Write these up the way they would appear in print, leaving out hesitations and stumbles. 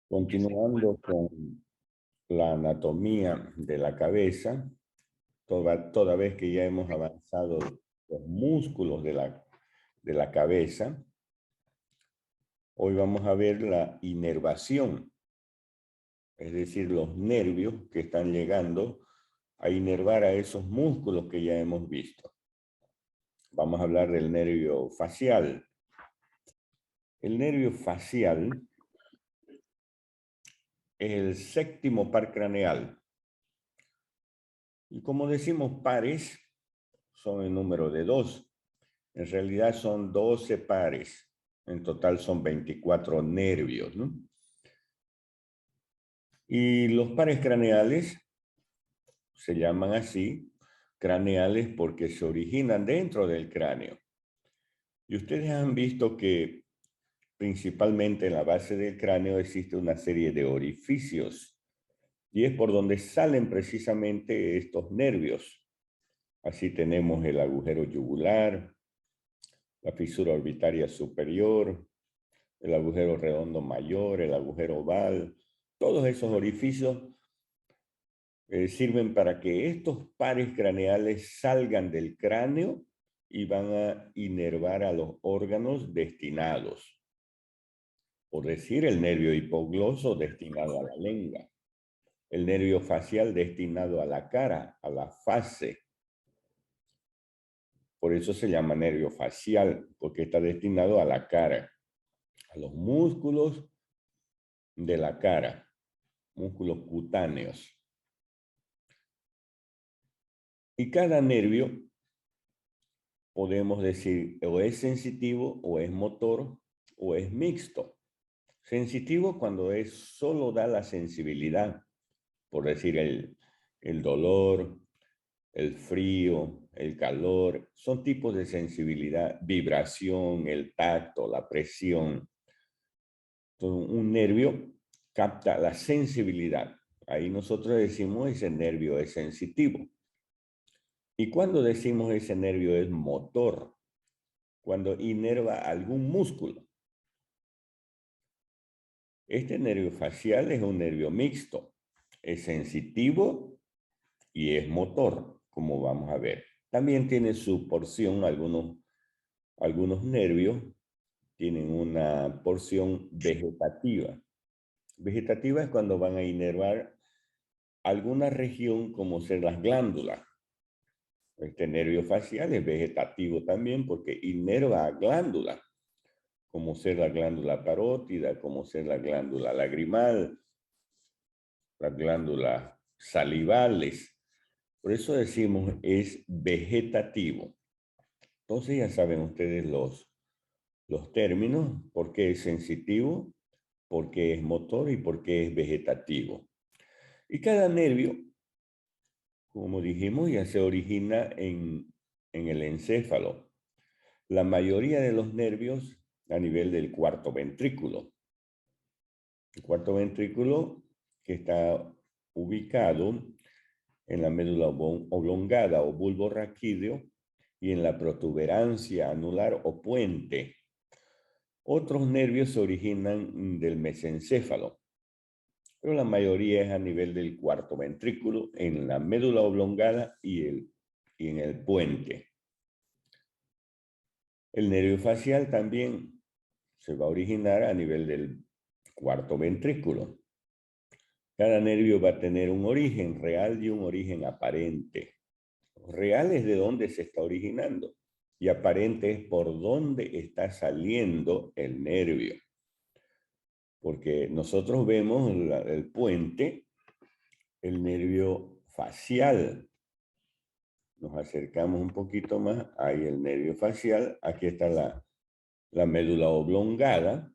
Continuando con la anatomía de la cabeza, toda vez que ya hemos avanzado los músculos de la cabeza, hoy vamos a ver la inervación, es decir, los nervios que están llegando a inervar a esos músculos que ya hemos visto. Vamos a hablar del nervio facial. El nervio facial es el séptimo par craneal. Y como decimos pares, son el número de 2. En realidad son 12 pares. En total son 24 nervios, ¿no? Y los pares craneales se llaman así, craneales, porque se originan dentro del cráneo. Y ustedes han visto que principalmente en la base del cráneo existe una serie de orificios. Y es por donde salen precisamente estos nervios. Así tenemos el agujero yugular, la fisura orbitaria superior, el agujero redondo mayor, el agujero oval. Todos esos orificios sirven para que estos pares craneales salgan del cráneo y van a inervar a los órganos destinados. Por decir, el nervio hipogloso destinado a la lengua, el nervio facial destinado a la cara, a la fase. Por eso se llama nervio facial, porque está destinado a la cara, a los músculos de la cara, músculos cutáneos. Y cada nervio, podemos decir, o es sensitivo, o es motor, o es mixto. Sensitivo cuando solo da la sensibilidad, por decir el dolor, el frío, el calor, son tipos de sensibilidad, vibración, el tacto, la presión. Entonces, un nervio capta la sensibilidad. Ahí nosotros decimos ese nervio es sensitivo. Y cuando decimos ese nervio es motor, cuando inerva algún músculo. Este nervio facial es un nervio mixto, es sensitivo y es motor, como vamos a ver. También tiene su porción, algunos nervios tienen una porción vegetativa. Vegetativa es cuando van a inervar alguna región como ser las glándulas. Este nervio facial es vegetativo también porque inerva a glándulas, como ser la glándula parótida, como ser la glándula lagrimal, las glándulas salivales. Por eso decimos es vegetativo. Entonces ya saben ustedes los términos, por qué es sensitivo, por qué es motor y por qué es vegetativo. Y cada nervio, como dijimos, ya se origina en el encéfalo. La mayoría de los nervios a nivel del cuarto ventrículo. El cuarto ventrículo que está ubicado en la médula oblongada o bulbo raquídeo y en la protuberancia anular o puente. Otros nervios se originan del mesencéfalo, pero la mayoría es a nivel del cuarto ventrículo, en la médula oblongada y en el puente. El nervio facial también se va a originar a nivel del cuarto ventrículo. Cada nervio va a tener un origen real y un origen aparente. Real es de dónde se está originando y aparente es por dónde está saliendo el nervio. Porque nosotros vemos el puente, el nervio facial. Nos acercamos un poquito más, ahí el nervio facial, aquí está la médula oblongada,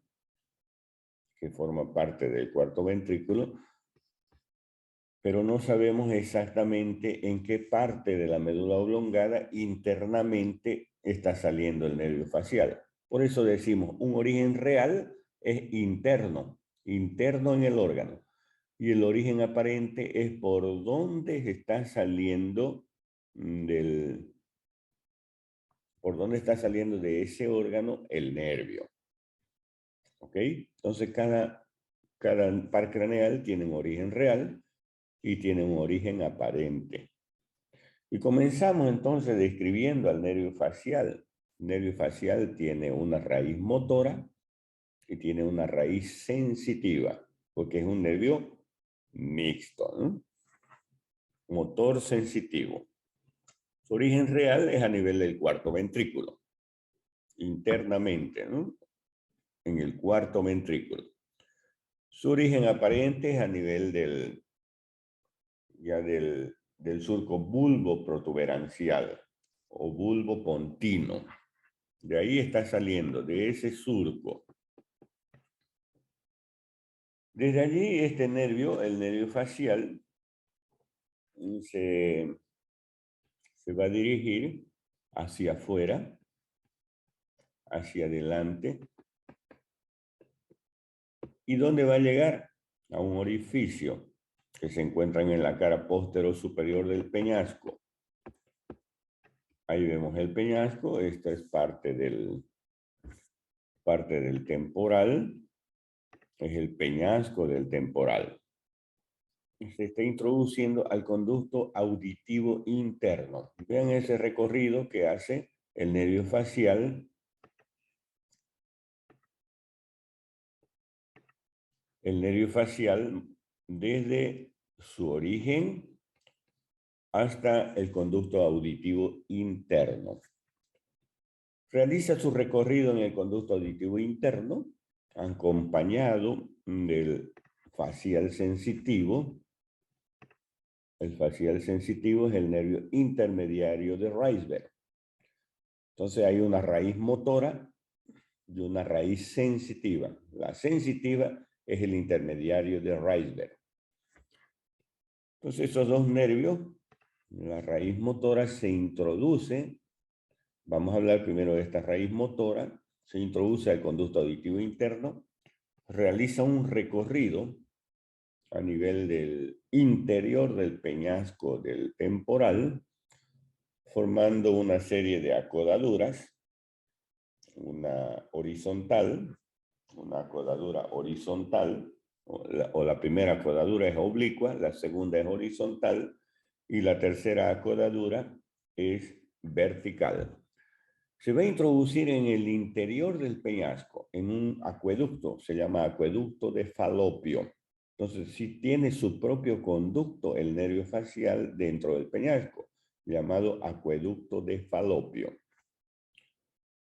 que forma parte del cuarto ventrículo, pero no sabemos exactamente en qué parte de la médula oblongada internamente está saliendo el nervio facial. Por eso decimos, un origen real es interno, interno en el órgano. Y el origen aparente es por dónde está saliendo por dónde está saliendo de ese órgano el nervio. ¿Ok? Entonces, cada par craneal tiene un origen real y tiene un origen aparente. Y comenzamos entonces describiendo al nervio facial. El nervio facial tiene una raíz motora y tiene una raíz sensitiva, porque es un nervio mixto, ¿no? Motor sensitivo. Su origen real es a nivel del cuarto ventrículo, internamente, ¿no? En el cuarto ventrículo. Su origen aparente es a nivel del surco bulbo protuberancial o bulbo pontino. De ahí está saliendo, de ese surco. Desde allí este nervio, el nervio facial, se va a dirigir hacia afuera, hacia adelante. ¿Y dónde va a llegar? A un orificio que se encuentra en la cara posterior superior del peñasco. Ahí vemos el peñasco, esta es parte del temporal, es el peñasco del temporal. Se está introduciendo al conducto auditivo interno. Vean ese recorrido que hace el nervio facial. El nervio facial desde su origen hasta el conducto auditivo interno. Realiza su recorrido en el conducto auditivo interno, acompañado del facial sensitivo. El facial sensitivo es el nervio intermediario de Reisberg. Entonces hay una raíz motora y una raíz sensitiva. La sensitiva es el intermediario de Reisberg. Entonces esos dos nervios, la raíz motora se introduce, vamos a hablar primero de esta raíz motora, se introduce al conducto auditivo interno, realiza un recorrido a nivel del interior del peñasco del temporal, formando una serie de acodaduras, una horizontal, una acodadura horizontal, o la primera acodadura es oblicua, la segunda es horizontal, y la tercera acodadura es vertical. Se va a introducir en el interior del peñasco, en un acueducto, se llama acueducto de Falopio. Entonces, sí tiene su propio conducto el nervio facial dentro del peñasco, llamado acueducto de Falopio.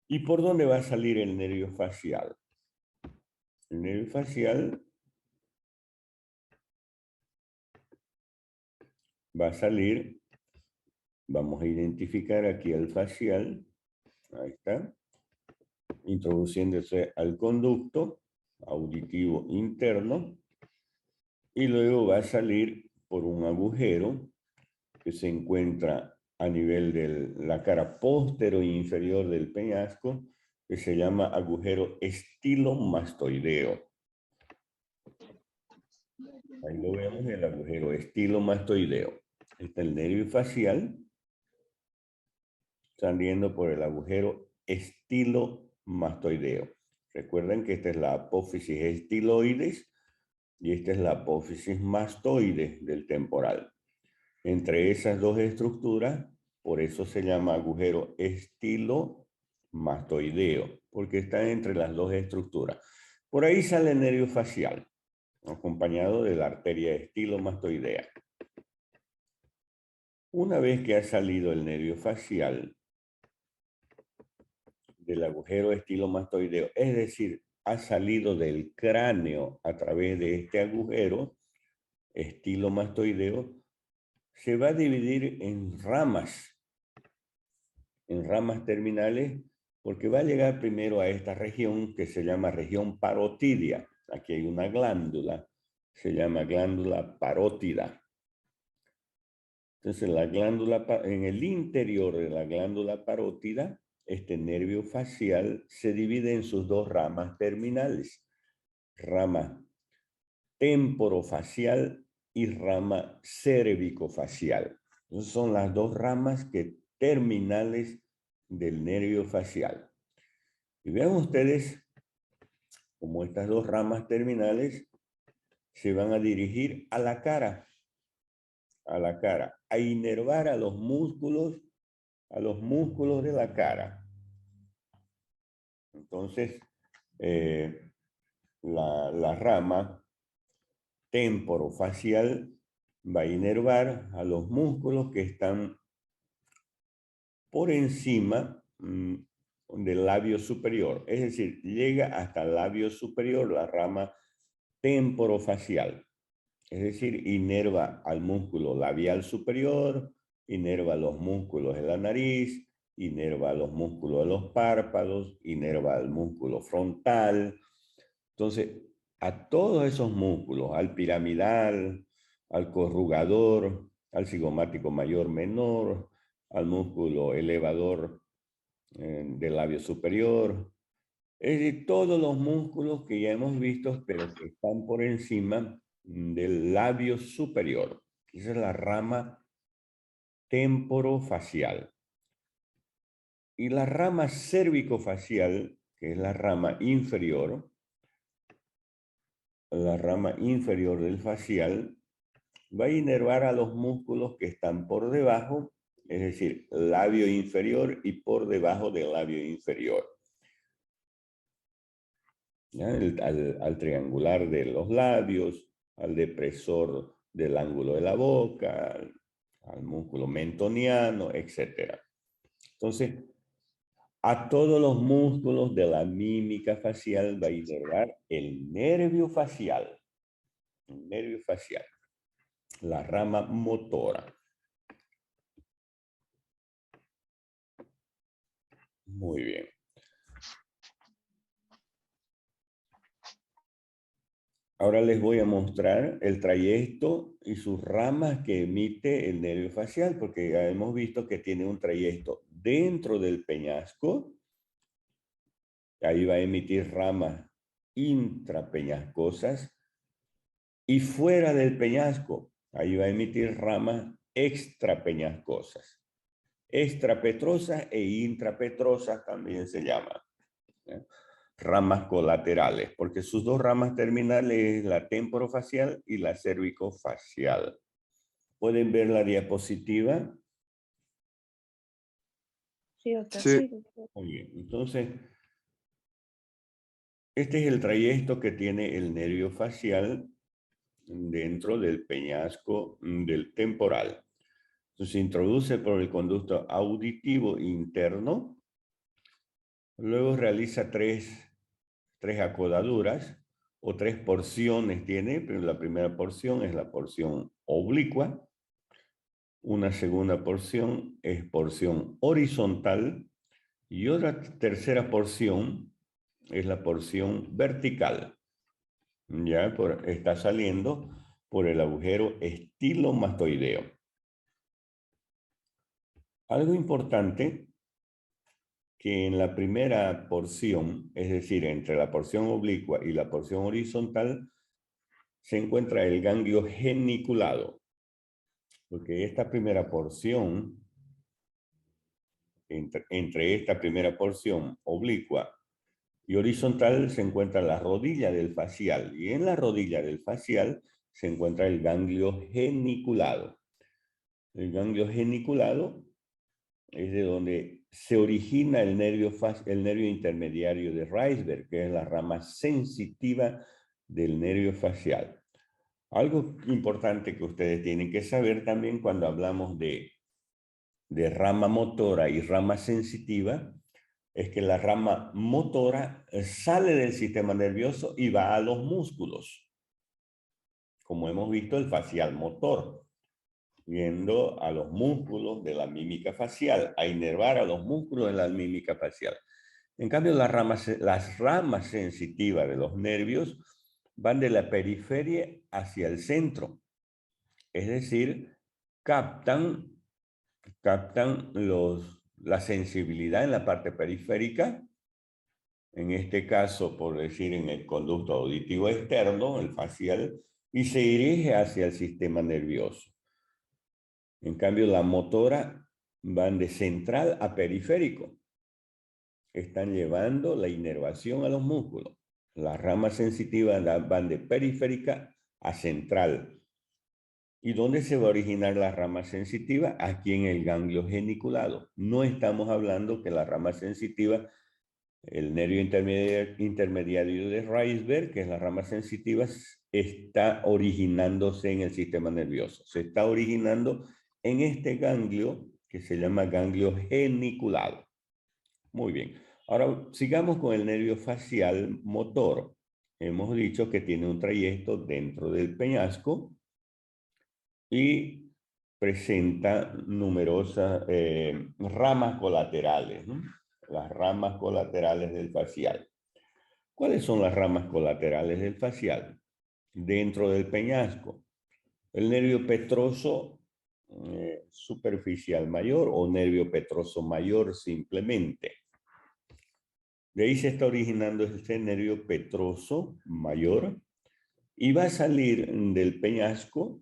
¿Y por dónde va a salir el nervio facial? El nervio facial va a salir, vamos a identificar aquí el facial, ahí está, introduciéndose al conducto auditivo interno, y luego va a salir por un agujero que se encuentra a nivel de la cara posterior e inferior del peñasco, que se llama agujero estilomastoideo. Ahí lo vemos, el agujero estilomastoideo. Está el nervio facial saliendo por el agujero estilomastoideo. Recuerden que esta es la apófisis estiloides y esta es la apófisis mastoides del temporal. Entre esas dos estructuras, por eso se llama agujero estilomastoideo, porque está entre las dos estructuras. Por ahí sale el nervio facial, acompañado de la arteria estilomastoidea. Una vez que ha salido el nervio facial del agujero estilomastoideo, es decir, ha salido del cráneo a través de este agujero estilomastoideo, se va a dividir en ramas terminales, porque va a llegar primero a esta región que se llama región parotidia. Aquí hay una glándula, se llama glándula parótida. Entonces, en el interior de la glándula parótida, este nervio facial se divide en sus dos ramas terminales, rama temporofacial y rama cervicofacial. Entonces, son las dos ramas terminales del nervio facial. Y vean ustedes cómo estas dos ramas terminales se van a dirigir a la cara, a inervar a los músculos de la cara. Entonces, la rama temporofacial va a inervar a los músculos que están por encima del labio superior. Es decir, llega hasta el labio superior la rama temporofacial. Es decir, inerva al músculo labial superior, inerva los músculos de la nariz, inerva los músculos de los párpados, inerva el músculo frontal. Entonces, a todos esos músculos, al piramidal, al corrugador, al cigomático mayor menor, al músculo elevador del labio superior, es decir, todos los músculos que ya hemos visto, pero que están por encima del labio superior. Esa es la rama temporofacial. Y la rama cervicofacial, que es la rama inferior del facial, va a inervar a los músculos que están por debajo, es decir, labio inferior y por debajo del labio inferior. Al triangular de los labios, al depresor del ángulo de la boca, al músculo mentoniano, etc. Entonces, a todos los músculos de la mímica facial va a inervar el nervio facial, la rama motora. Muy bien. Ahora les voy a mostrar el trayecto y sus ramas que emite el nervio facial, porque ya hemos visto que tiene un trayecto dentro del peñasco. Ahí va a emitir ramas intrapeñascosas. Y fuera del peñasco, ahí va a emitir ramas extrapeñascosas. Extrapetrosas e intrapetrosas también se llaman, ¿eh? Ramas colaterales, porque sus dos ramas terminales es la temporofacial y la cervicofacial. ¿Pueden ver la diapositiva? Sí, doctor. Sí. Muy bien. Entonces, este es el trayecto que tiene el nervio facial dentro del peñasco del temporal. Entonces, se introduce por el conducto auditivo interno. Luego realiza tres acodaduras o tres porciones tiene, pero la primera porción es la porción oblicua. Una segunda porción es porción horizontal y otra tercera porción es la porción vertical. Ya está saliendo por el agujero estilomastoideo. Algo importante que en la primera porción, es decir, entre la porción oblicua y la porción horizontal, se encuentra el ganglio geniculado. Porque esta primera porción, entre esta primera porción oblicua y horizontal, se encuentra la rodilla del facial. Y en la rodilla del facial se encuentra el ganglio geniculado. El ganglio geniculado es de donde se origina el nervio intermediario de Reisberg, que es la rama sensitiva del nervio facial. Algo importante que ustedes tienen que saber también cuando hablamos de rama motora y rama sensitiva, es que la rama motora sale del sistema nervioso y va a los músculos. Como hemos visto, el facial motor, yendo a los músculos de la mímica facial, a inervar a los músculos de la mímica facial. En cambio, las ramas sensitivas de los nervios van de la periferia hacia el centro. Es decir, captan la sensibilidad en la parte periférica, en este caso, por decir, en el conducto auditivo externo, el facial, y se dirige hacia el sistema nervioso. En cambio, la motora van de central a periférico. Están llevando la inervación a los músculos. Las ramas sensitivas van de periférica acentral. ¿Y dónde se va a originar la rama sensitiva? Aquí en el ganglio geniculado. No estamos hablando que la rama sensitiva, el nervio intermediario de Reisberg, que es la rama sensitiva, está originándose en el sistema nervioso. Se está originando en este ganglio que se llama ganglio geniculado. Muy bien. Ahora sigamos con el nervio facial motor. Hemos dicho que tiene un trayecto dentro del peñasco y presenta numerosas ramas colaterales, ¿no? Las ramas colaterales del facial. ¿Cuáles son las ramas colaterales del facial? Dentro del peñasco. El nervio petroso superficial mayor o nervio petroso mayor simplemente. De ahí se está originando este nervio petroso mayor y va a salir del peñasco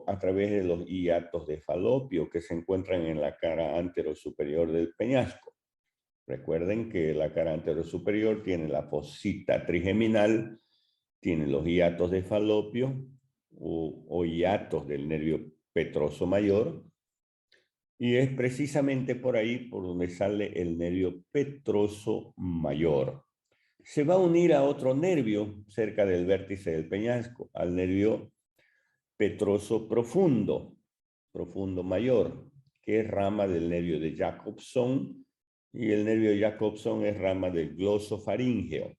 a través de los hiatos de Falopio que se encuentran en la cara anterosuperior del peñasco. Recuerden que la cara anterosuperior tiene la fosita trigeminal, tiene los hiatos de Falopio o hiatos del nervio petroso mayor, y es precisamente por ahí por donde sale el nervio petroso mayor. Se va a unir a otro nervio cerca del vértice del peñasco, al nervio petroso profundo, profundo mayor, que es rama del nervio de Jacobson, y el nervio de Jacobson es rama del glosofaríngeo.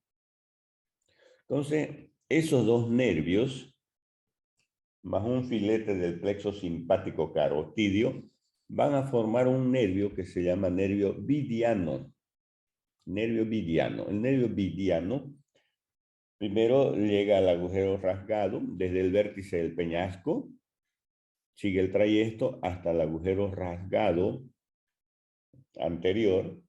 Entonces, esos dos nervios, más un filete del plexo simpático carotidio, van a formar un nervio que se llama nervio vidiano. Nervio vidiano. El nervio vidiano primero llega al agujero rasgado desde el vértice del peñasco, sigue el trayecto hasta el agujero rasgado anterior,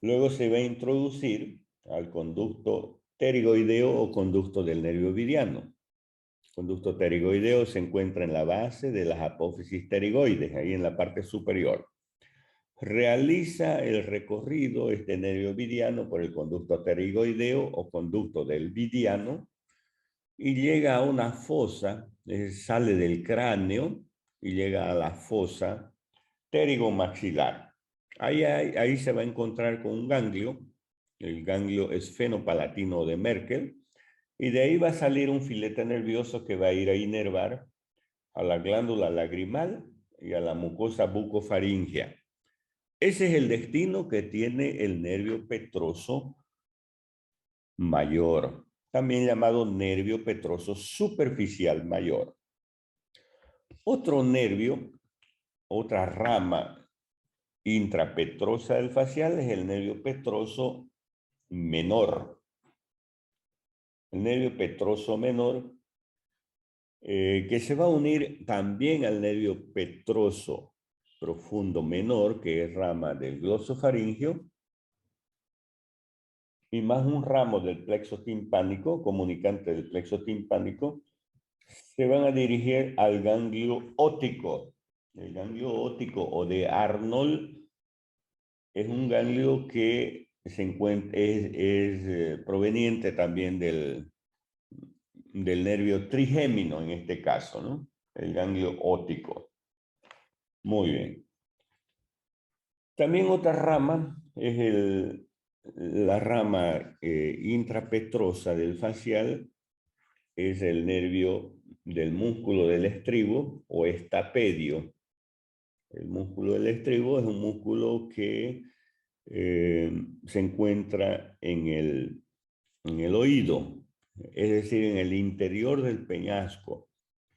luego se va a introducir al conducto pterigoideo o conducto del nervio vidiano. El conducto pterigoideo se encuentra en la base de las apófisis pterigoides, ahí en la parte superior. Realiza el recorrido este nervio vidiano por el conducto pterigoideo o conducto del vidiano y llega a una fosa, sale del cráneo y llega a la fosa pterigomaxilar. Ahí se va a encontrar con un ganglio, el ganglio esfenopalatino de Merkel, y de ahí va a salir un filete nervioso que va a ir a inervar a la glándula lagrimal y a la mucosa bucofaríngea. Ese es el destino que tiene el nervio petroso mayor, también llamado nervio petroso superficial mayor. Otro nervio, otra rama intrapetrosa del facial es el nervio petroso menor. El nervio petroso menor, que se va a unir también al nervio petroso profundo menor, que es rama del glosofaríngeo, y más un ramo del plexo timpánico, comunicante del plexo timpánico, se van a dirigir al ganglio óptico. El ganglio óptico o de Arnold es un ganglio que se encuentra, es proveniente también del nervio trigémino en este caso, ¿no? El ganglio óptico. Muy bien. También otra rama es la rama intrapetrosa del facial, es el nervio del músculo del estribo o estapedio. El músculo del estribo es un músculo que se encuentra en el oído, es decir, en el interior del peñasco.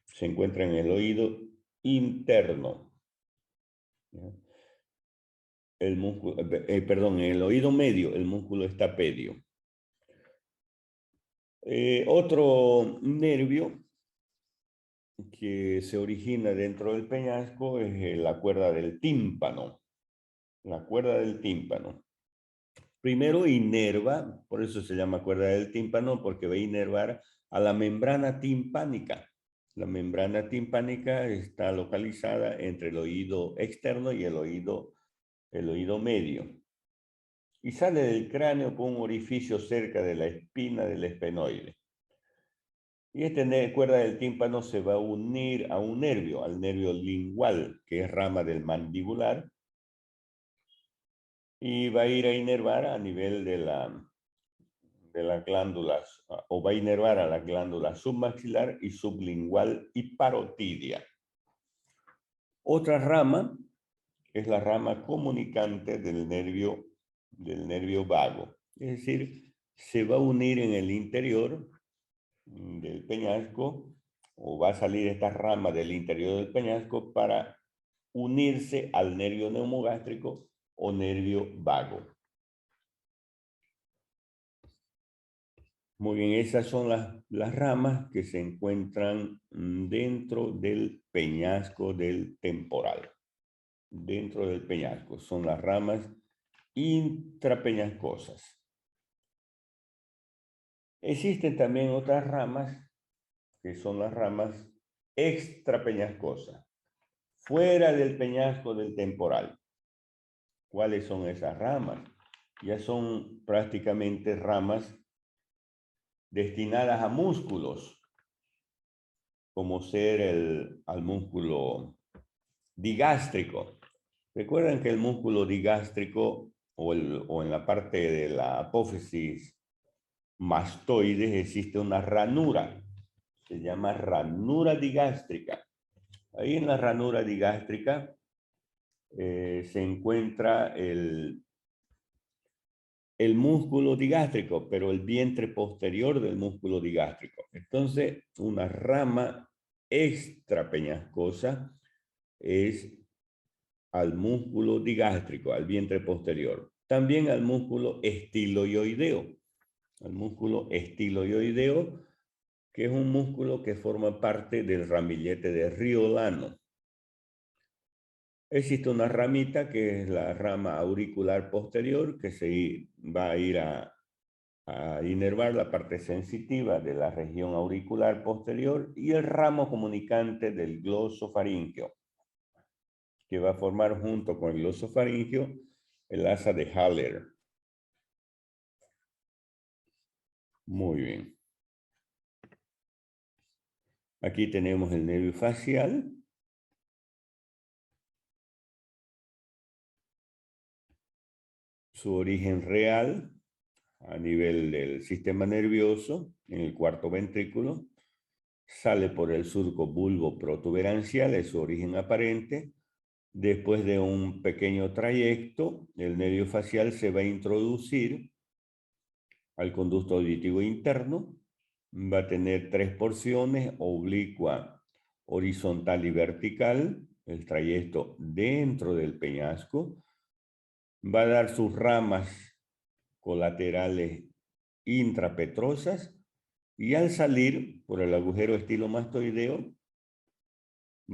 Se encuentra en el oído interno. El músculo, perdón, en el oído medio, el músculo estapedio. Otro nervio que se origina dentro del peñasco es la cuerda del tímpano. La cuerda del tímpano. Primero inerva, por eso se llama cuerda del tímpano, porque va a inervar a la membrana timpánica. La membrana timpánica está localizada entre el oído externo y el oído medio. y sale del cráneo por un orificio cerca de la espina del esfenoide. Y cuerda del tímpano se va a unir a un nervio, al nervio lingual, que es rama del mandibular, y va a ir a inervar a nivel de las glándulas, o va a inervar a la glándula submaxilar y sublingual y parotidia. Otra rama es la rama comunicante del nervio vago. Es decir, se va a unir en el interior del peñasco, o va a salir esta rama del interior del peñasco para unirse al nervio neumogástrico o nervio vago. Muy bien, esas son las ramas que se encuentran dentro del peñasco del temporal. Dentro del peñasco son las ramas intrapeñascosas. Existen también otras ramas que son las ramas extrapeñascosas, fuera del peñasco del temporal. ¿Cuáles son esas ramas? Ya son prácticamente ramas destinadas a músculos, como ser al músculo digástrico. Recuerden que el músculo digástrico o en la parte de la apófisis mastoides existe una ranura, se llama ranura digástrica. Ahí en la ranura digástrica se encuentra el músculo digástrico, pero el vientre posterior del músculo digástrico. Entonces, una rama extrapeñascosa es al músculo digástrico, al vientre posterior. También al músculo estiloioideo. Al músculo estiloioideo, que es un músculo que forma parte del ramillete de Riolano. Existe una ramita que es la rama auricular posterior que se va a ir a inervar la parte sensitiva de la región auricular posterior y el ramo comunicante del glosofaringeo, que va a formar junto con el glosofaringeo el asa de Haller. Muy bien. Aquí tenemos el nervio facial. Su origen real a nivel del sistema nervioso, en el cuarto ventrículo, sale por el surco bulbo protuberancial, es su origen aparente. Después de un pequeño trayecto, el nervio facial se va a introducir al conducto auditivo interno, va a tener 3 porciones, oblicua, horizontal y vertical, el trayecto dentro del peñasco, va a dar sus ramas colaterales intrapetrosas y al salir por el agujero estilomastoideo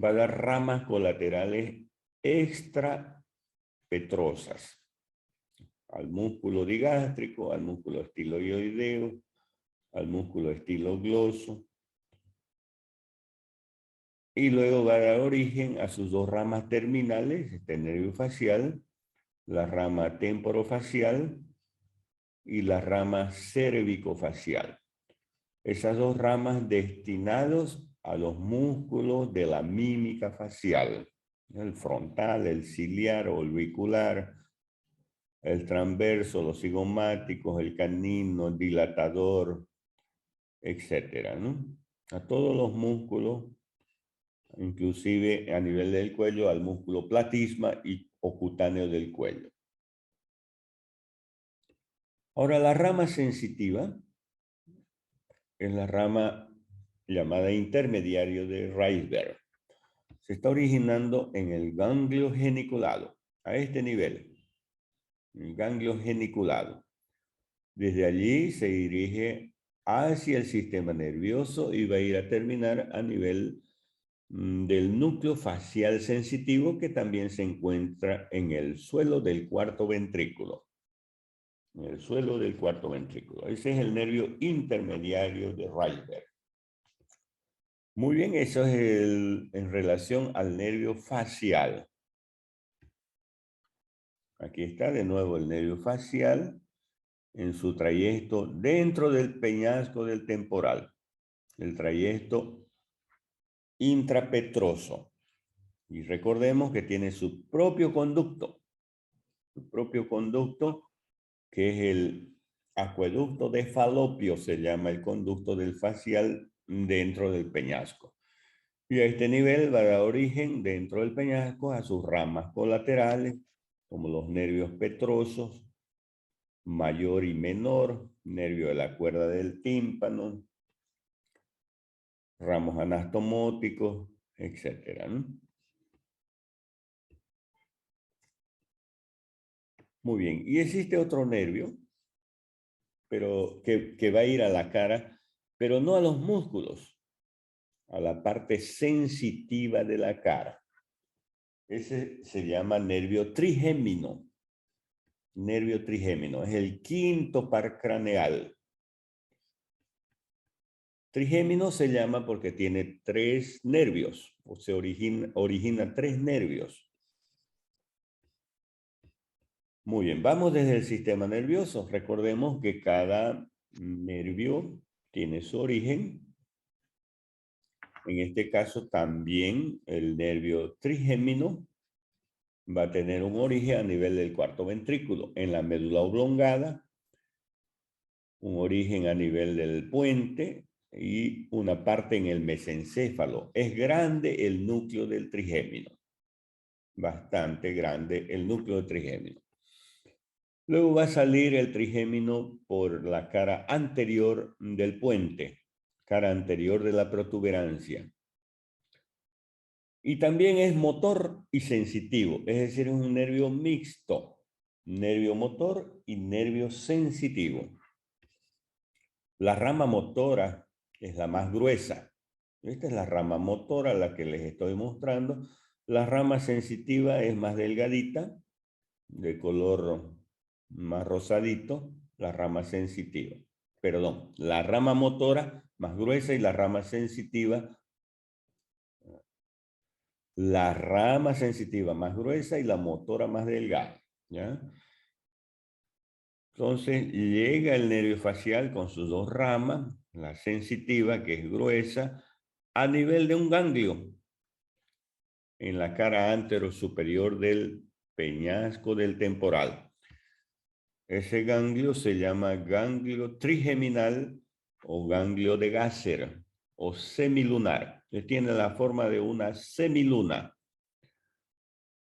va a dar ramas colaterales extrapetrosas al músculo digástrico, al músculo estiloioideo, al músculo estilogloso, y luego va a dar origen a sus dos ramas terminales, este nervio facial, la rama temporofacial y la rama cervicofacial. Esas dos ramas destinados a los músculos de la mímica facial, el frontal, el ciliar o orbicular, el transverso, los cigomáticos, el canino, el dilatador, etcétera, ¿no? A todos los músculos, inclusive a nivel del cuello, al músculo platisma o cutáneo del cuello. Ahora, la rama sensitiva es la rama llamada intermediario de Reisberg. Se está originando en el ganglio geniculado, a este nivel, el ganglio geniculado. Desde allí se dirige hacia el sistema nervioso y va a ir a terminar a nivel del núcleo facial sensitivo, que también se encuentra en el suelo del cuarto ventrículo. En el suelo del cuarto ventrículo. Ese es el nervio intermediario de Reisberg. Muy bien, eso es en relación al nervio facial. Aquí está de nuevo el nervio facial en su trayecto dentro del peñasco del temporal, el trayecto intrapetroso. Y recordemos que tiene su propio conducto que es el acueducto de Falopio, se llama el conducto del facial dentro del peñasco. Y a este nivel va a dar origen dentro del peñasco a sus ramas colaterales, como los nervios petrosos, mayor y menor, nervio de la cuerda del tímpano, ramos anastomóticos, etc. ¿no? Muy bien, y existe otro nervio, pero que va a ir a la cara, pero no a los músculos, a la parte sensitiva de la cara. Ese se llama nervio trigémino. Nervio trigémino, es el quinto par craneal. Trigémino se llama porque tiene 3 nervios, o se origina 3 nervios. Muy bien, vamos desde el sistema nervioso. Recordemos que cada nervio tiene su origen. En este caso también el nervio trigémino va a tener un origen a nivel del cuarto ventrículo, en la médula oblongada, un origen a nivel del puente y una parte en el mesencéfalo. Es grande el núcleo del trigémino, bastante grande el núcleo del trigémino. Luego va a salir el trigémino por la cara anterior del puente, cara anterior de la protuberancia. Y también es motor y sensitivo, es decir, es un nervio mixto, nervio motor y nervio sensitivo. La rama motora es la más gruesa. Esta es la rama motora, la que les estoy mostrando. La rama sensitiva es más delgadita, de color más rosadito, la rama sensitiva. Perdón, la rama motora más gruesa y la rama sensitiva más gruesa y la motora más delgada, ¿ya? Entonces llega el nervio facial con sus 2 ramas, la sensitiva, que es gruesa, a nivel de un ganglio en la cara antero superior del peñasco del temporal. Ese ganglio se llama ganglio trigeminal o ganglio de Gasser o semilunar. Tiene la forma de una semiluna.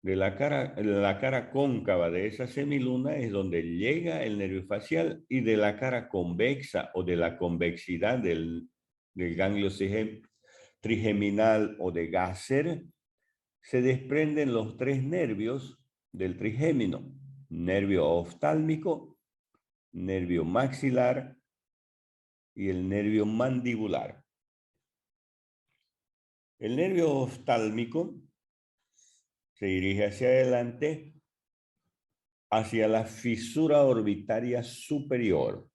De la cara cóncava de esa semiluna es donde llega el nervio facial, y de la cara convexa o de la convexidad del ganglio trigeminal o de Gasser se desprenden los 3 nervios del trigémino: nervio oftálmico, nervio maxilar y el nervio mandibular. El nervio oftálmico se dirige hacia adelante, hacia la fisura orbitaria superior.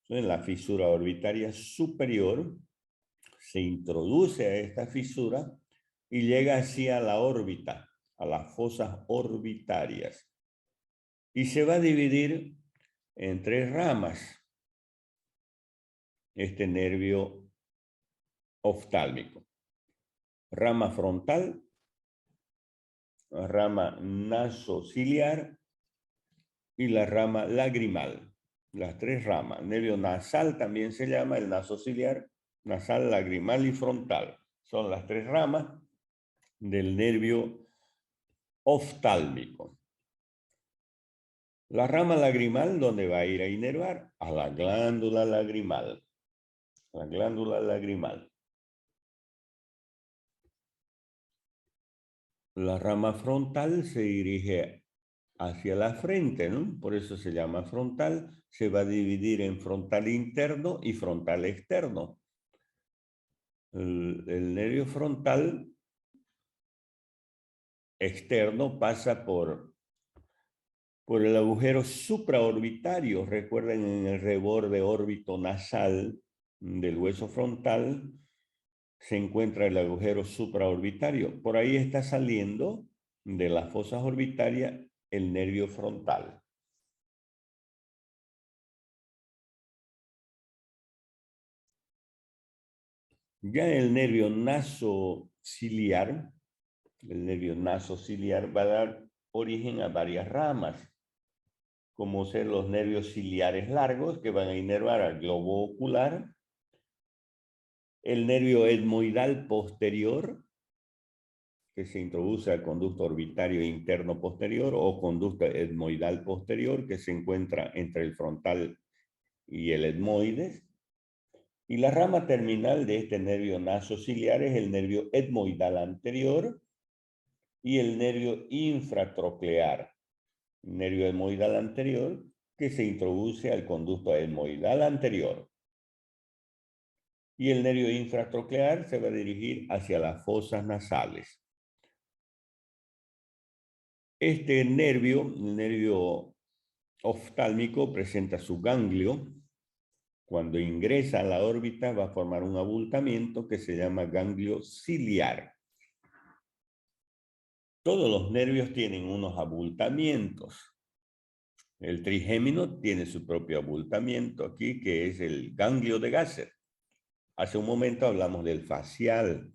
En la fisura orbitaria superior se introduce a esta fisura y llega hacia la órbita, a las fosas orbitarias. Y se va a dividir en 3 ramas este nervio oftálmico: rama frontal, rama nasociliar y la rama lagrimal. Las 3 ramas. Nervio nasal también se llama el nasociliar, nasal, lagrimal y frontal. Son las 3 ramas del nervio oftálmico. La rama lagrimal, ¿dónde va a ir a inervar? A la glándula lagrimal. La glándula lagrimal. La rama frontal se dirige hacia la frente, ¿no? Por eso se llama frontal. Se va a dividir en frontal interno y frontal externo. El nervio frontal externo pasa por el agujero supraorbitario. Recuerden, en el reborde órbito nasal del hueso frontal se encuentra el agujero supraorbitario. Por ahí está saliendo de las fosas orbitarias el nervio frontal. Ya el nervio nasociliar va a dar origen a varias ramas, como ser los nervios ciliares largos que van a inervar al globo ocular, el nervio etmoidal posterior, que se introduce al conducto orbitario interno posterior, o conducto etmoidal posterior, que se encuentra entre el frontal y el etmoides. Y la rama terminal de este nervio nasociliar es el nervio etmoidal anterior y el nervio infratroclear, nervio etmoidal anterior, que se introduce al conducto etmoidal anterior. Y el nervio infratroclear se va a dirigir hacia las fosas nasales. Este nervio, el nervio oftálmico, presenta su ganglio. Cuando ingresa a la órbita va a formar un abultamiento que se llama ganglio ciliar. Todos los nervios tienen unos abultamientos. El trigémino tiene su propio abultamiento aquí, que es el ganglio de Gasser. Hace un momento hablamos del facial,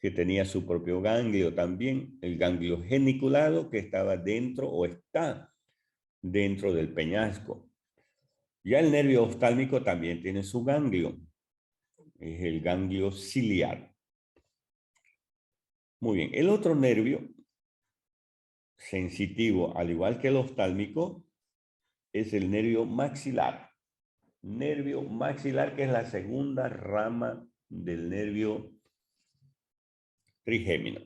que tenía su propio ganglio también, el ganglio geniculado, que estaba dentro o está dentro del peñasco. Ya el nervio oftálmico también tiene su ganglio, es el ganglio ciliar. Muy bien, el otro nervio sensitivo, al igual que el oftálmico, es el nervio maxilar. Nervio maxilar, que es la segunda rama del nervio trigémino.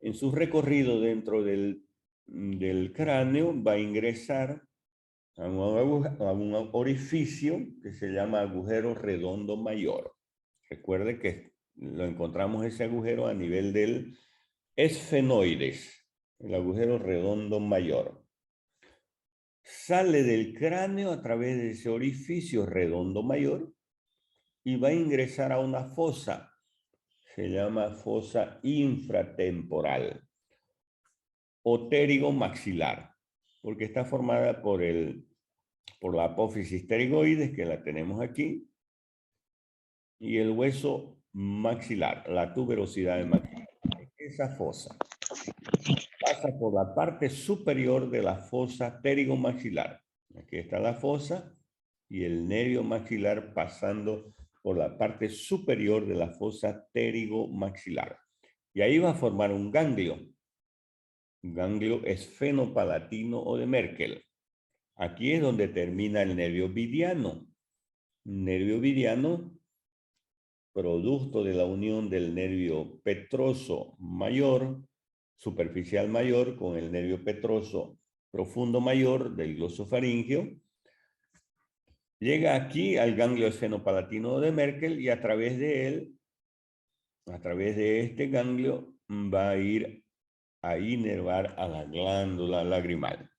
En su recorrido dentro del cráneo va a ingresar a un orificio que se llama agujero redondo mayor. Recuerde que lo encontramos ese agujero a nivel del esfenoides, el agujero redondo mayor. Sale del cráneo a través de ese orificio redondo mayor y va a ingresar a una fosa. Se llama fosa infratemporal o pterigo maxilar, porque está formada por la apófisis pterigoides, que la tenemos aquí, y el hueso maxilar, la tuberosidad de maxilar. Esa fosa pasa por la parte superior de la fosa pterigomaxilar. Aquí está la fosa y el nervio maxilar pasando por la parte superior de la fosa pterigomaxilar. Y ahí va a formar un ganglio esfenopalatino o de Merkel. Aquí es donde termina el nervio vidiano. Nervio vidiano, producto de la unión del nervio petroso mayor, superficial mayor, con el nervio petroso profundo mayor del glosofaringeo, llega aquí al ganglio esfenopalatino de Merkel y a través de él, a través de este ganglio, va a ir a inervar a la glándula lagrimal.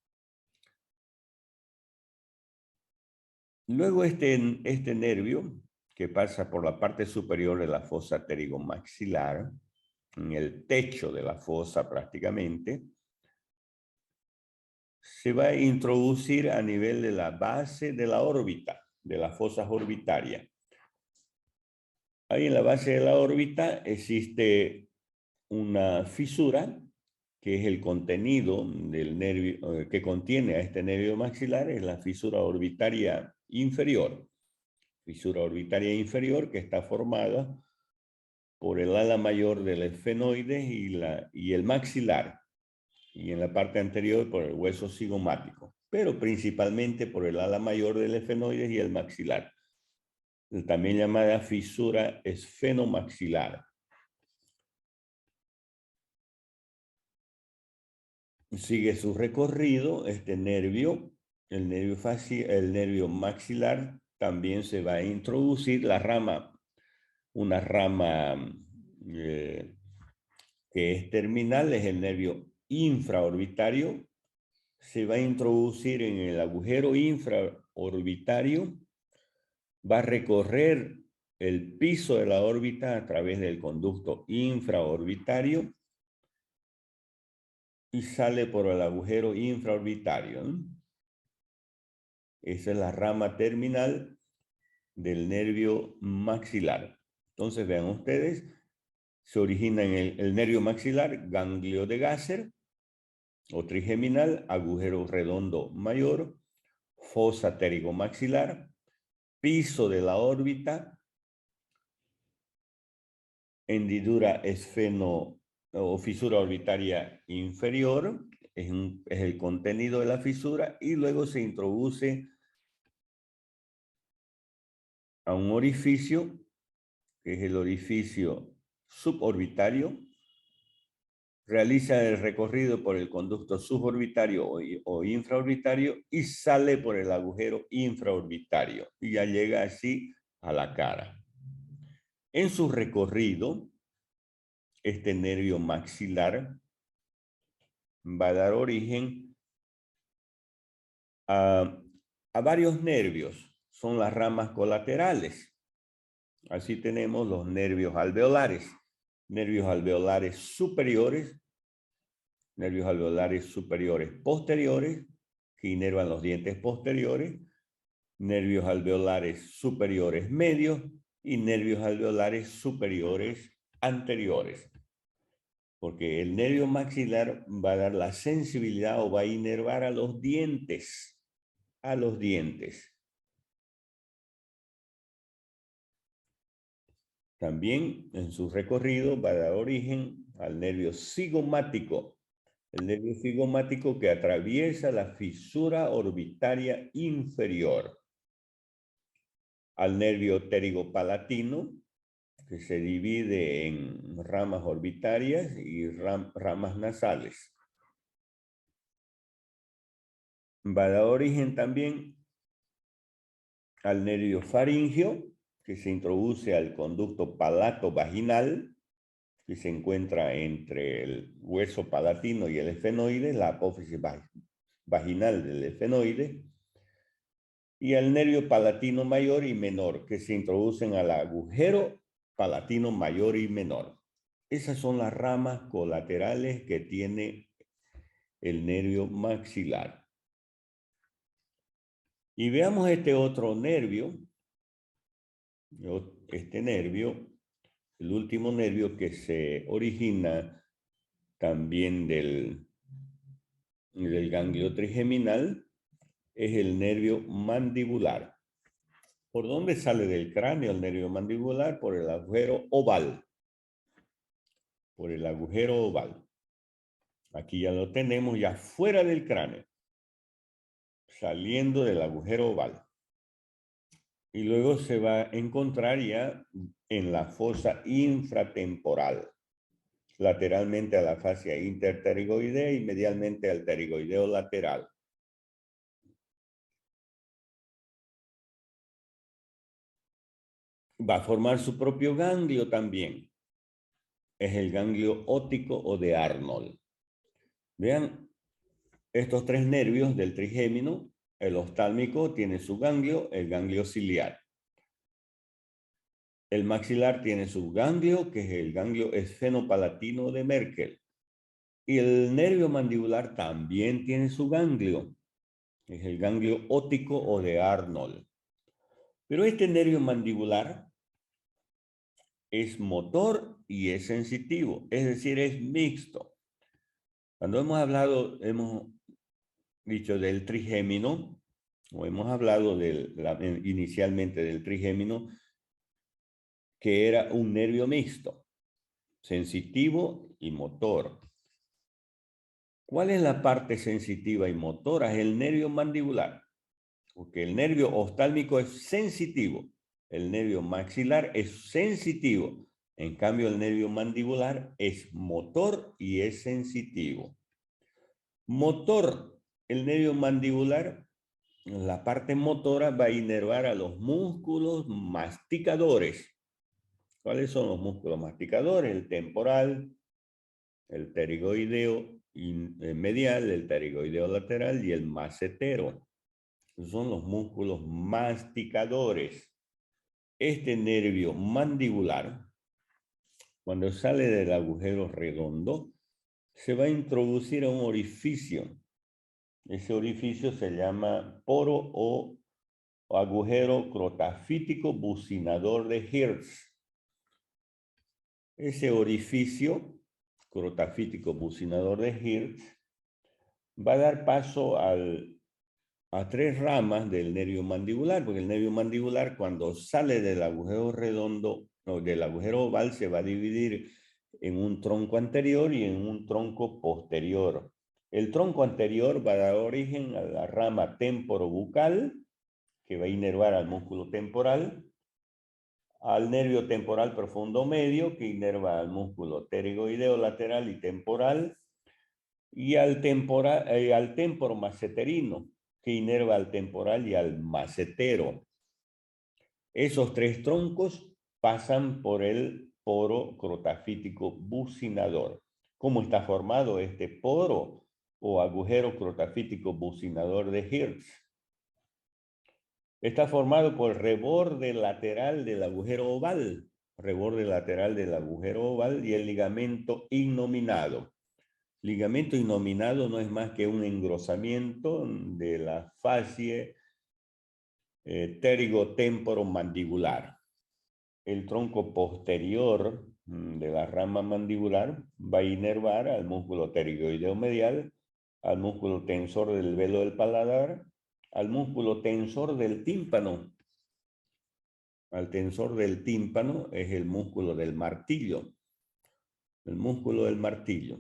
Luego este nervio, que pasa por la parte superior de la fosa pterigomaxilar, en el techo de la fosa prácticamente, se va a introducir a nivel de la base de la órbita, de las fosas orbitarias. Ahí en la base de la órbita existe una fisura, que es el contenido del nervio, que contiene a este nervio maxilar, es la fisura orbitaria inferior. Fisura orbitaria inferior que está formada por el ala mayor del esfenoides y el maxilar, y en la parte anterior por el hueso cigomático, pero principalmente por el ala mayor del esfenoides y el maxilar, también llamada fisura esfenomaxilar. Sigue su recorrido, este nervio, el nervio maxilar, también se va a introducir una rama que es terminal, es el nervio infraorbitario. Se va a introducir en el agujero infraorbitario, va a recorrer el piso de la órbita a través del conducto infraorbitario y sale por el agujero infraorbitario, ¿no? Esa es la rama terminal del nervio maxilar. Entonces, vean ustedes, se origina en el nervio maxilar, ganglio de Gasser o trigeminal, agujero redondo mayor, fosa pterigomaxilar, piso de la órbita, hendidura esfeno o fisura orbitaria inferior, es el contenido de la fisura, y luego se introduce a un orificio, que es el orificio suborbitario, realiza el recorrido por el conducto suborbitario o infraorbitario y sale por el agujero infraorbitario y ya llega así a la cara. En su recorrido, este nervio maxilar va a dar origen a varios nervios. Son las ramas colaterales. Así tenemos los nervios alveolares superiores, nervios alveolares superiores posteriores, que inervan los dientes posteriores, nervios alveolares superiores medios y nervios alveolares superiores anteriores. Porque el nervio maxilar va a dar la sensibilidad o va a inervar a los dientes. A los dientes. También en su recorrido va a dar origen al nervio cigomático. El nervio cigomático que atraviesa la fisura orbitaria inferior. Al nervio pterigopalatino, que se divide en ramas orbitarias y ramas nasales. Va a dar origen también al nervio faringeo, que se introduce al conducto palato-vaginal, que se encuentra entre el hueso palatino y el esfenoide, la apófisis vaginal del esfenoide, y al nervio palatino mayor y menor, que se introducen al agujero palatino mayor y menor. Esas son las ramas colaterales que tiene el nervio maxilar. Y veamos este otro nervio, el último nervio que se origina también del ganglio trigeminal, es el nervio mandibular. ¿Por dónde sale del cráneo el nervio mandibular? Por el agujero oval. Por el agujero oval. Aquí ya lo tenemos ya fuera del cráneo, saliendo del agujero oval. Y luego se va a encontrar ya en la fosa infratemporal, lateralmente a la fascia interpterigoidea y medialmente al pterigoideo lateral. Va a formar su propio ganglio también. Es el ganglio óptico o de Arnold. Vean, estos tres nervios del trigémino, el oftálmico tiene su ganglio, el ganglio ciliar. El maxilar tiene su ganglio, que es el ganglio esfenopalatino de Merkel. Y el nervio mandibular también tiene su ganglio, es el ganglio óptico o de Arnold. Pero este nervio mandibular es motor y es sensitivo, es decir, es mixto. Cuando hemos dicho del trigémino, o hemos hablado inicialmente del trigémino, que era un nervio mixto, sensitivo y motor. ¿Cuál es la parte sensitiva y motora? Es el nervio mandibular, porque el nervio oftálmico es sensitivo, el nervio maxilar es sensitivo, en cambio el nervio mandibular es motor y es sensitivo. Motor, el nervio mandibular, la parte motora va a inervar a los músculos masticadores. ¿Cuáles son los músculos masticadores? El temporal, el pterigoideo medial, el pterigoideo lateral y el macetero. Son los músculos masticadores. Este nervio mandibular, cuando sale del agujero redondo, se va a introducir a un orificio. Ese orificio se llama poro o agujero crotafítico bucinador de Hirsch. Ese orificio crotafítico bucinador de Hirsch va a dar paso a tres ramas del nervio mandibular, porque el nervio mandibular cuando sale del agujero redondo o del agujero oval se va a dividir en un tronco anterior y en un tronco posterior. El tronco anterior va a dar origen a la rama temporobucal, que va a inervar al músculo temporal, al nervio temporal profundo medio, que inerva al músculo pterygoideo lateral y temporal, y al temporo maceterino, que inerva al temporal y al macetero. Esos tres troncos pasan por el poro crotafítico bucinador. ¿Cómo está formado este poro o agujero crotafítico bucinador de Hirsch? Está formado por el reborde lateral del agujero oval, y el ligamento innominado. Ligamento innominado no es más que un engrosamiento de la fascie pterigotemporomandibular. El tronco posterior de la rama mandibular va a inervar al músculo pterigoideo medial, al músculo tensor del velo del paladar, al músculo tensor del tímpano. Al tensor del tímpano es el músculo del martillo. El músculo del martillo.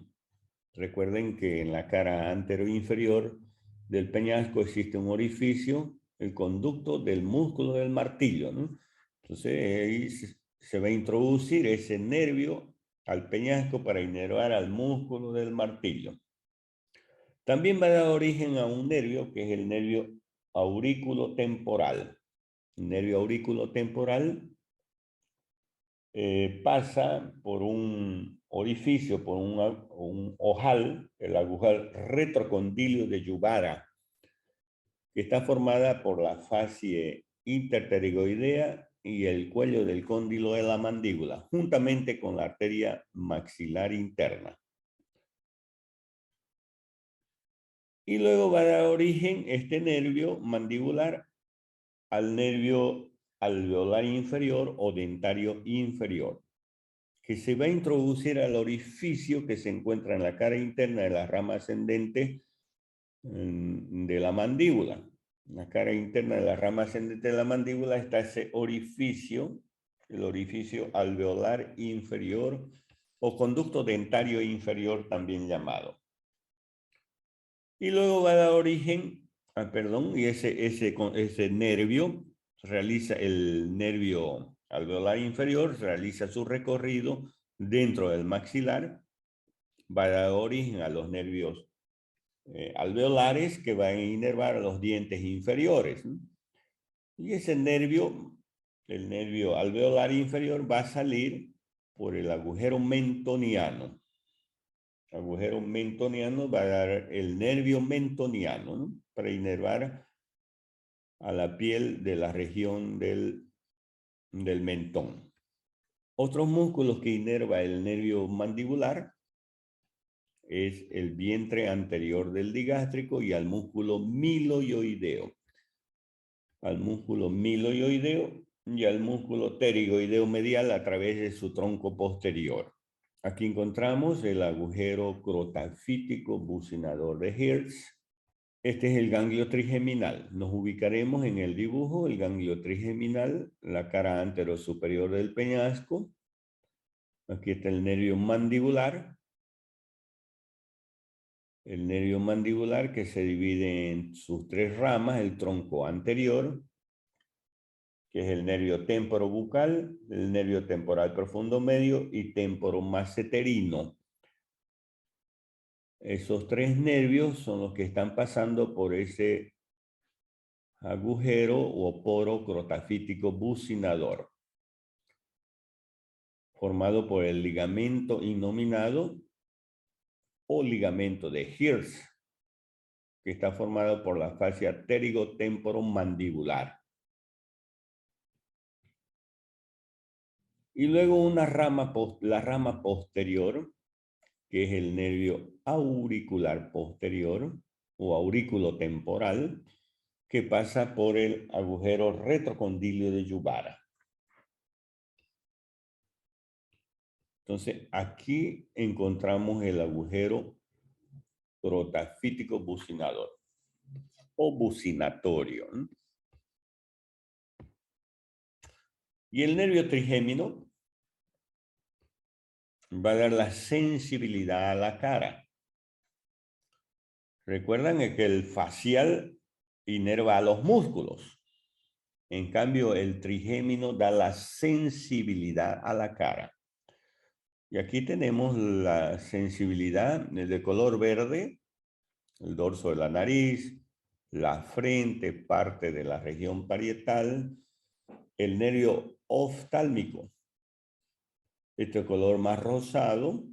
Recuerden que en la cara anteroinferior del peñasco existe un orificio, el conducto del músculo del martillo, ¿no? Entonces ahí se va a introducir ese nervio al peñasco para inervar al músculo del martillo. También va a dar origen a un nervio que es el nervio aurículo-temporal. El nervio aurículo-temporal pasa por un orificio, por un ojal, el agujal retrocondilio de Yubara, que está formada por la fascie interpterigoidea y el cuello del cóndilo de la mandíbula, juntamente con la arteria maxilar interna. Y luego va a dar origen este nervio mandibular al nervio alveolar inferior o dentario inferior, que se va a introducir al orificio que se encuentra en la cara interna de la rama ascendente de la mandíbula. En la cara interna de la rama ascendente de la mandíbula está ese orificio, el orificio alveolar inferior o conducto dentario inferior también llamado. Y luego va a dar origen, y ese nervio el nervio alveolar inferior realiza su recorrido dentro del maxilar, va a dar origen a los nervios alveolares que van a inervar a los dientes inferiores, ¿no? Y ese nervio, el nervio alveolar inferior, va a salir por el agujero mentoniano. Agujero mentoniano va a dar el nervio mentoniano, ¿no? Para inervar a la piel de la región del mentón. Otros músculos que inerva el nervio mandibular es el vientre anterior del digástrico y al músculo miloioideo. Al músculo miloioideo y al músculo pterigoideo medial a través de su tronco posterior. Aquí encontramos el agujero crotafítico bucinador de Hirsch. Este es el ganglio trigeminal. Nos ubicaremos en el dibujo, el ganglio trigeminal, la cara antero superior del peñasco. Aquí está el nervio mandibular. El nervio mandibular que se divide en sus tres ramas, el tronco anterior, que es el nervio temporobucal, el nervio temporal profundo medio y temporomaceterino. Esos tres nervios son los que están pasando por ese agujero o poro crotafítico bucinador, formado por el ligamento innominado o ligamento de Hirsch, que está formado por la fascia pterigotemporomandibular. Y luego la rama posterior, que es el nervio auricular posterior o aurículo temporal, que pasa por el agujero retrocondilio de Yubara. Entonces, aquí encontramos el agujero protafítico bucinador o bucinatorio, ¿no? Y el nervio trigémino va a dar la sensibilidad a la cara. Recuerdan que el facial inerva a los músculos. En cambio, el trigémino da la sensibilidad a la cara. Y aquí tenemos la sensibilidad de color verde, el dorso de la nariz, la frente, parte de la región parietal, el nervio oftálmico. Este color más rosado,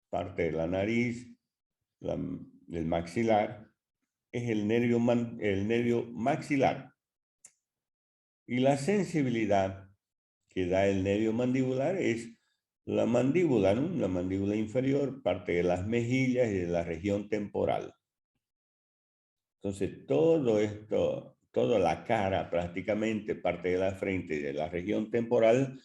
parte de la nariz, del maxilar, es el nervio maxilar. Y la sensibilidad que da el nervio mandibular es la mandíbula, ¿no? La mandíbula inferior, parte de las mejillas y de la región temporal. Entonces, todo esto, toda la cara prácticamente, parte de la frente y de la región temporal,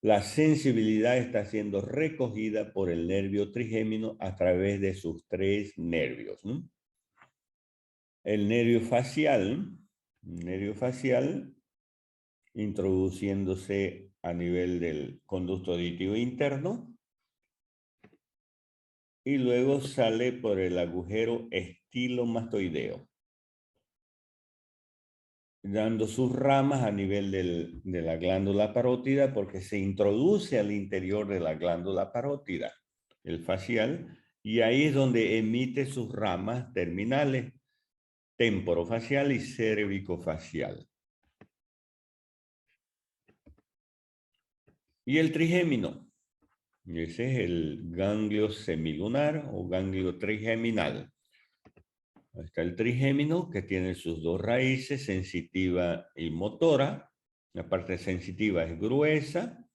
la sensibilidad está siendo recogida por el nervio trigémino a través de sus 3 nervios, ¿no? El nervio facial, introduciéndose a nivel del conducto auditivo interno y luego sale por el agujero estilomastoideo, dando sus ramas a nivel de la glándula parótida porque se introduce al interior de la glándula parótida, el facial, y ahí es donde emite sus ramas terminales, temporofacial y cervicofacial. Y el trigémino, ese es el ganglio semilunar o ganglio trigeminal. Ahí está el trigémino que tiene sus 2 raíces, sensitiva y motora. La parte sensitiva es gruesa,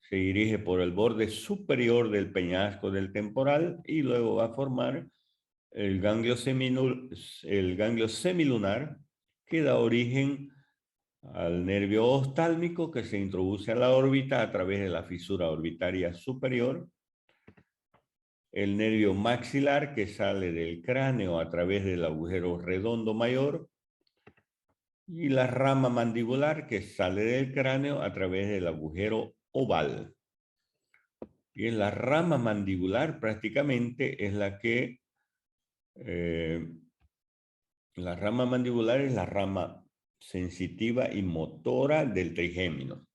se dirige por el borde superior del peñasco del temporal y luego va a formar el ganglio semilunar que da origen al nervio oftálmico que se introduce a la órbita a través de la fisura orbitaria superior, el nervio maxilar que sale del cráneo a través del agujero redondo mayor y la rama mandibular que sale del cráneo a través del agujero oval. Y en la rama mandibular prácticamente es la que, la rama mandibular es la rama sensitiva y motora del trigémino.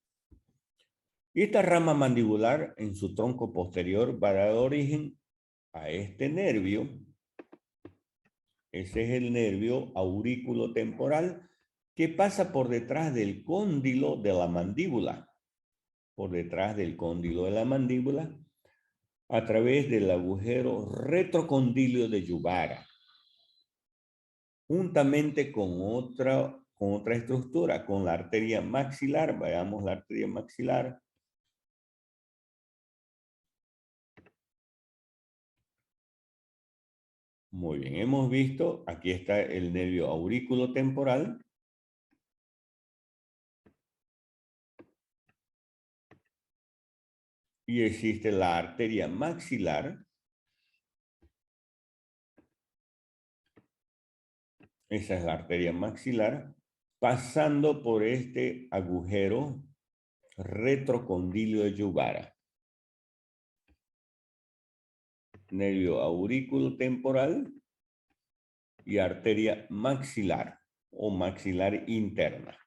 Y esta rama mandibular en su tronco posterior va a dar origen a este nervio. Ese es el nervio aurículo temporal que pasa por detrás del cóndilo de la mandíbula. Por detrás del cóndilo de la mandíbula a través del agujero retrocondilio de Yubara. Juntamente con otra estructura, con la arteria maxilar. Veamos la arteria maxilar. Muy bien, hemos visto, aquí está el nervio aurículo temporal. Y existe la arteria maxilar. Esa es la arteria maxilar, pasando por este agujero retrocondilio de Yubara. Nervio aurículo temporal y arteria maxilar o maxilar interna.